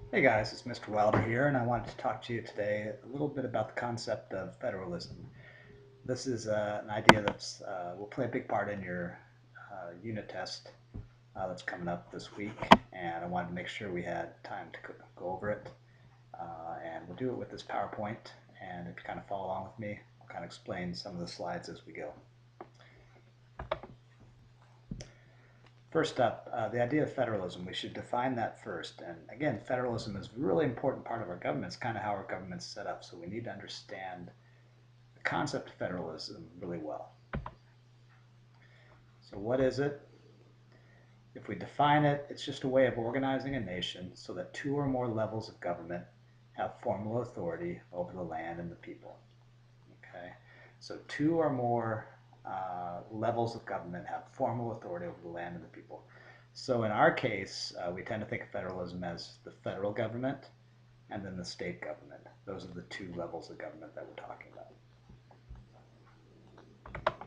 Hey guys, it's Mr. Wilder here, and I wanted to talk to you today a little bit about the concept of federalism. This is an idea that will play a big part in your unit test that's coming up this week, and I wanted to make sure we had time to go over it. And we'll do it with this PowerPoint, and if you kind of follow along with me, I'll kind of explain some of the slides as we go. First up, the idea of federalism. We should define that first. And again, federalism is a really important part of our government. It's kind of how our government's set up. So we need to understand the concept of federalism really well. So what is it? If we define it, it's just a way of organizing a nation so that two or more levels of government have formal authority over the land and the people. Okay, so two or more levels of government have formal authority over the land and the people. So in our case, we tend to think of federalism as the federal government and then the state government. Those are the two levels of government that we're talking about.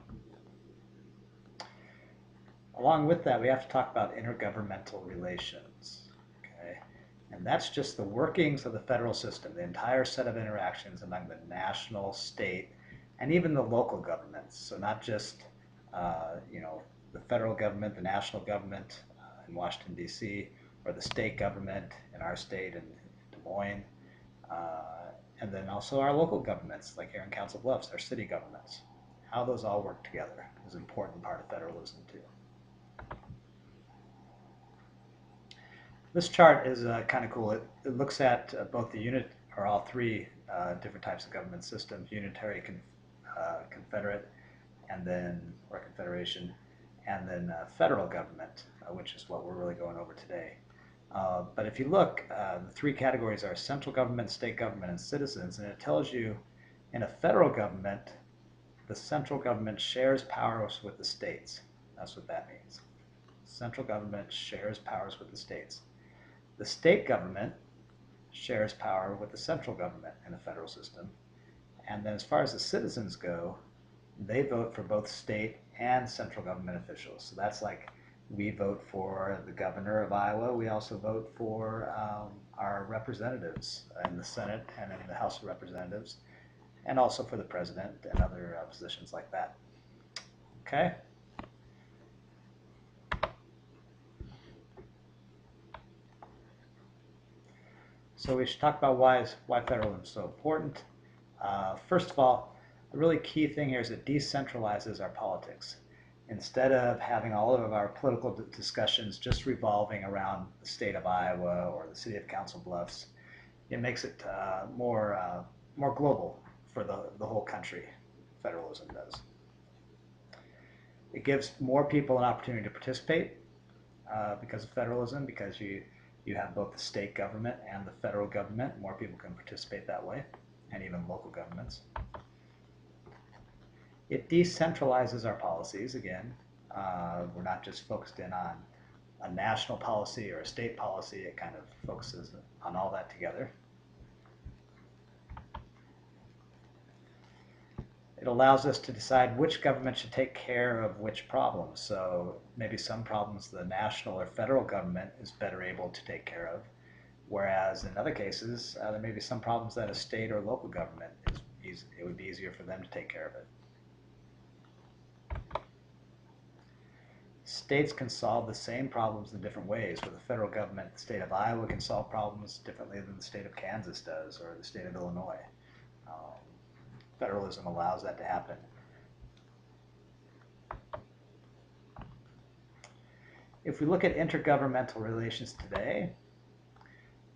Along with that, we have to talk about intergovernmental relations. Okay, and that's just the workings of the federal system, the entire set of interactions among the national, state, and even the local governments. So not just the federal government, the national government in Washington D.C., or the state government in our state in Des Moines, and then also our local governments, like here in Council Bluffs, our city governments. How those all work together is an important part of federalism too. This chart is kind of cool. It looks at both the unit, or all three different types of government systems: unitary, confederate, and then or confederation, and then federal government, which is what we're really going over today. But if you look, the three categories are central government, state government, and citizens, and it tells you in a federal government, the central government shares powers with the states. That's what that means. Central government shares powers with the states. The state government shares power with the central government in the federal system. And then as far as the citizens go, they vote for both state and central government officials. So that's like we vote for the governor of Iowa. We also vote for our representatives in the Senate and in the House of Representatives, and also for the president and other positions like that. Okay? So we should talk about why federalism is so important. First of all, the really key thing here is it decentralizes our politics. Instead of having all of our political discussions just revolving around the state of Iowa or the city of Council Bluffs, it makes it more global for the whole country. Federalism does. It gives more people an opportunity to participate because of federalism, because you have both the state government and the federal government. More people can participate that way, and even local governments. It decentralizes our policies again. We're not just focused in on a national policy or a state policy. It kind of focuses on all that together. It allows us to decide which government should take care of which problems. So maybe some problems the national or federal government is better able to take care of, whereas in other cases, there may be some problems that a state or local government it would be easier for them to take care of it. States can solve the same problems in different ways. For the federal government, the state of Iowa can solve problems differently than the state of Kansas does, or the state of Illinois. Federalism allows that to happen. If we look at intergovernmental relations today,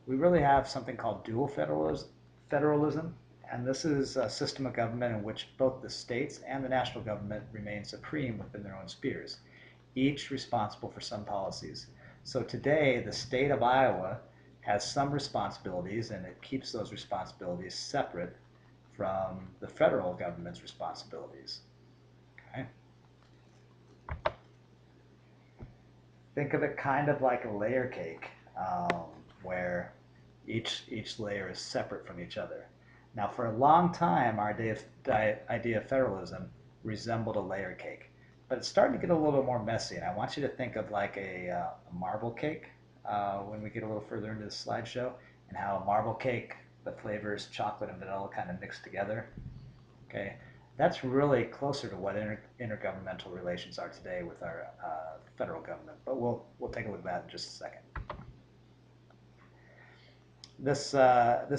we really have something called dual federalism, and this is a system of government in which both the states and the national government remain supreme within their own spheres, each responsible for some policies. So today, the state of Iowa has some responsibilities, and it keeps those responsibilities separate from the federal government's responsibilities. Okay? Think of it kind of like a layer cake, where each layer is separate from each other. Now, for a long time, our idea of federalism resembled a layer cake, but it's starting to get a little bit more messy, and I want you to think of like a marble cake when we get a little further into the slideshow. and how a marble cake, the flavors chocolate and vanilla kind of mixed together. Okay, that's really closer to what intergovernmental relations are today with our federal government. But we'll take a look at that in just a second. This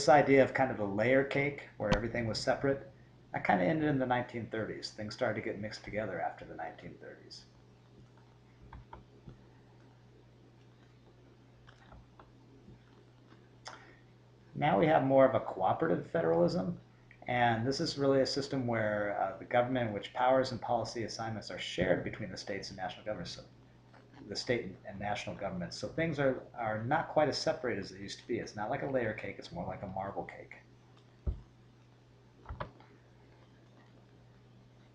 idea of kind of the layer cake, where everything was separate, that kind of ended in the 1930s. Things started to get mixed together after the 1930s. Now we have more of a cooperative federalism, and this is really a system where the government, in which powers and policy assignments are shared between the states and national governments. So the state and national governments. So things are not quite as separated as they used to be. It's not like a layer cake, it's more like a marble cake.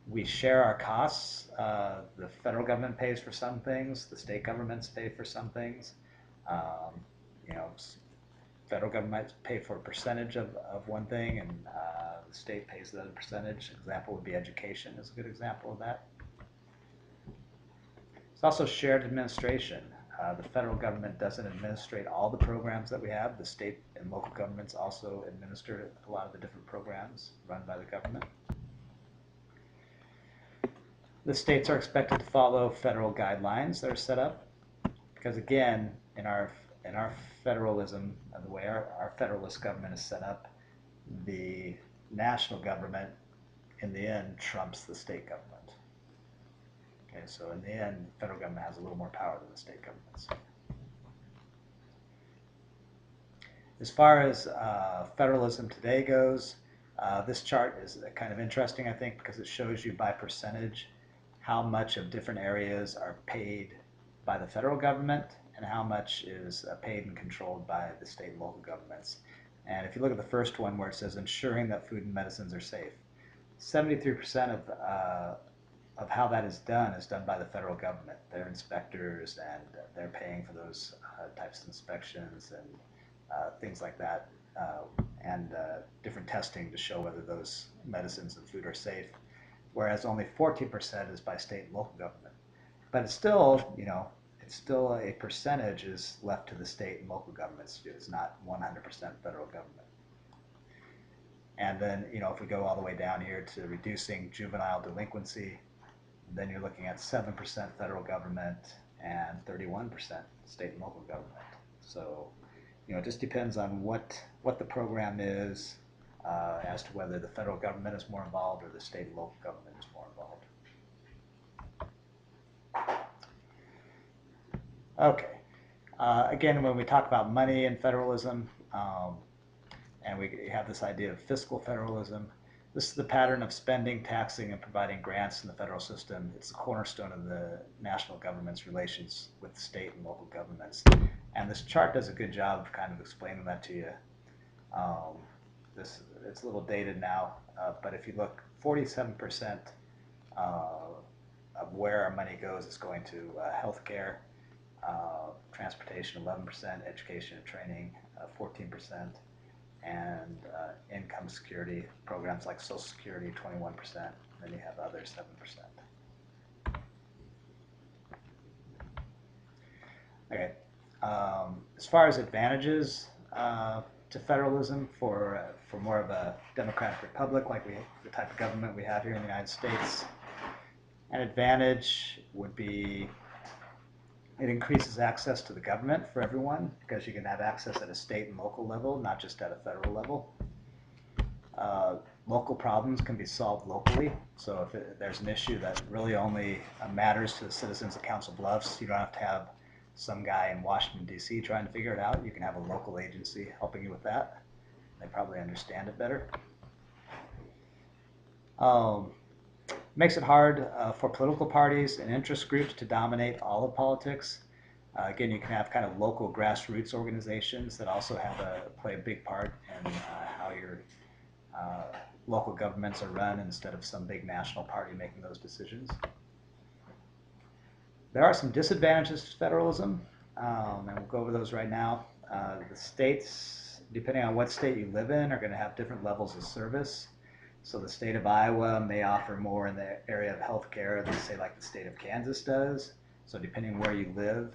We share our costs. The federal government pays for some things, the state governments pay for some things. You know, federal government pay for a percentage of one thing, and the state pays the other percentage. Example would be education is a good example of that. It's also shared administration. The federal government doesn't administrate all the programs that we have. The state and local governments also administer a lot of the different programs run by the government. The states are expected to follow federal guidelines that are set up, because again, in our federalism, the way our federalist government is set up, the national government in the end trumps the state government. Okay, so in the end, the federal government has a little more power than the state governments. As far as federalism today goes, this chart is kind of interesting, I think, because it shows you by percentage how much of different areas are paid by the federal government and how much is paid and controlled by the state and local governments. And if you look at the first one where it says ensuring that food and medicines are safe, 73% of how that is done by the federal government. They're inspectors and they're paying for those types of inspections and things like that, and different testing to show whether those medicines and food are safe, whereas only 14% is by state and local government. But it's still, you know, it's still a percentage is left to the state and local governments. It's not 100% federal government. And then, you know, if we go all the way down here to reducing juvenile delinquency, then you're looking at 7% federal government and 31% state and local government. So, you know, it just depends on what the program is as to whether the federal government is more involved or the state and local government is more involved. Okay. Again, when we talk about money and federalism, and we have this idea of fiscal federalism, this is the pattern of spending, taxing, and providing grants in the federal system. It's the cornerstone of the national government's relations with the state and local governments. And this chart does a good job of kind of explaining that to you. It's a little dated now, but if you look, 47% of where our money goes is going to healthcare, transportation 11%, education and training 14%, and income security programs like Social Security 21%, and then you have other 7%. Okay, as far as advantages to federalism for more of a democratic republic like the type of government we have here in the United States, an advantage would be it increases access to the government for everyone, because you can have access at a state and local level, not just at a federal level. Local problems can be solved locally. So if there's an issue that really only matters to the citizens of Council Bluffs, you don't have to have some guy in Washington, D.C. trying to figure it out. You can have a local agency helping you with that. They probably understand it better. Makes it hard for political parties and interest groups to dominate all of politics. Again, you can have kind of local grassroots organizations that also play a big part in how your local governments are run instead of some big national party making those decisions. There are some disadvantages to federalism, and we'll go over those right now. The states, depending on what state you live in, are going to have different levels of service. So the state of Iowa may offer more in the area of healthcare than, say, like the state of Kansas does. So depending where you live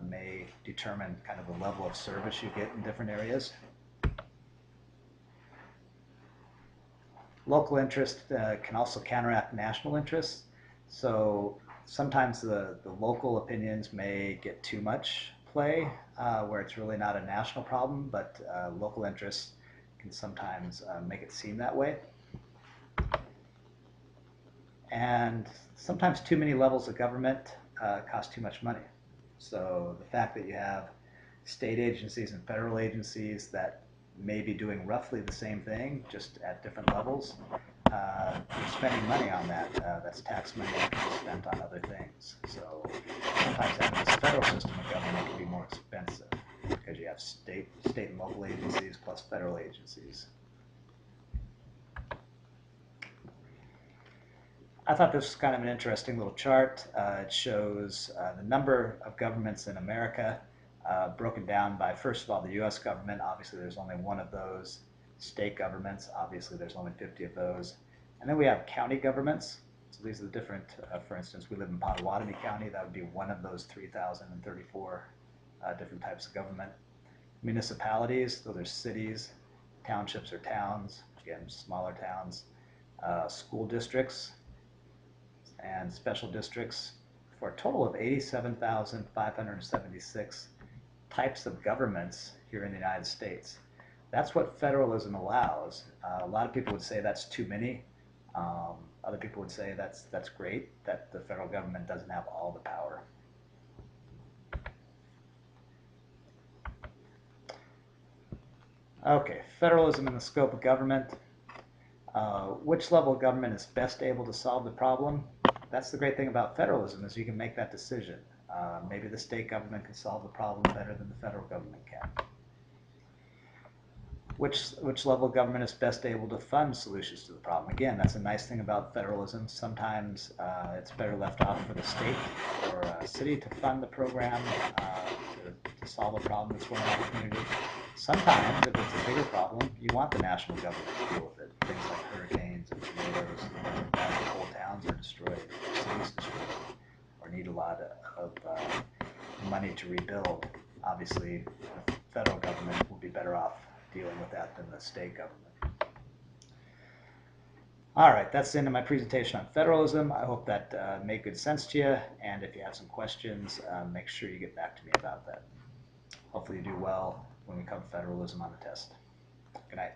may determine kind of the level of service you get in different areas. Local interest can also counteract national interests. So sometimes the local opinions may get too much play where it's really not a national problem, but local interests can sometimes make it seem that way. And sometimes too many levels of government cost too much money. So the fact that you have state agencies and federal agencies that may be doing roughly the same thing, just at different levels, you're spending money on that. That's tax money that can be spent on other things. So sometimes having this federal system of government can be more expensive because you have state and local agencies plus federal agencies. I thought this was kind of an interesting little chart. It shows the number of governments in America broken down by, first of all, the U.S. government. Obviously, there's only one of those. State governments, obviously, there's only 50 of those. And then we have county governments. So these are the different, for instance, we live in Potawatomi County. That would be one of those 3,034 different types of government. Municipalities, those are cities. Townships are towns, again, smaller towns. School districts and special districts, for a total of 87,576 types of governments here in the United States. That's what federalism allows. A lot of people would say that's too many. Other people would say that's great, that the federal government doesn't have all the power. Okay, federalism in the scope of government. Which level of government is best able to solve the problem? That's the great thing about federalism, is you can make that decision. Maybe the state government can solve the problem better than the federal government can. Which level of government is best able to fund solutions to the problem? Again, that's a nice thing about federalism. Sometimes it's better left off for the state or a city to fund the program to solve a problem that's one opportunity. Sometimes, if it's a bigger problem, you want the national government to deal with it. Things like hurricanes and tornadoes, and whole towns are destroyed, cities destroyed, or need a lot of money to rebuild. Obviously, the federal government will be better off dealing with that than the state government. All right, that's the end of my presentation on federalism. I hope that made good sense to you, and if you have some questions, make sure you get back to me about that. Hopefully you do well when we cover federalism on the test. Good night.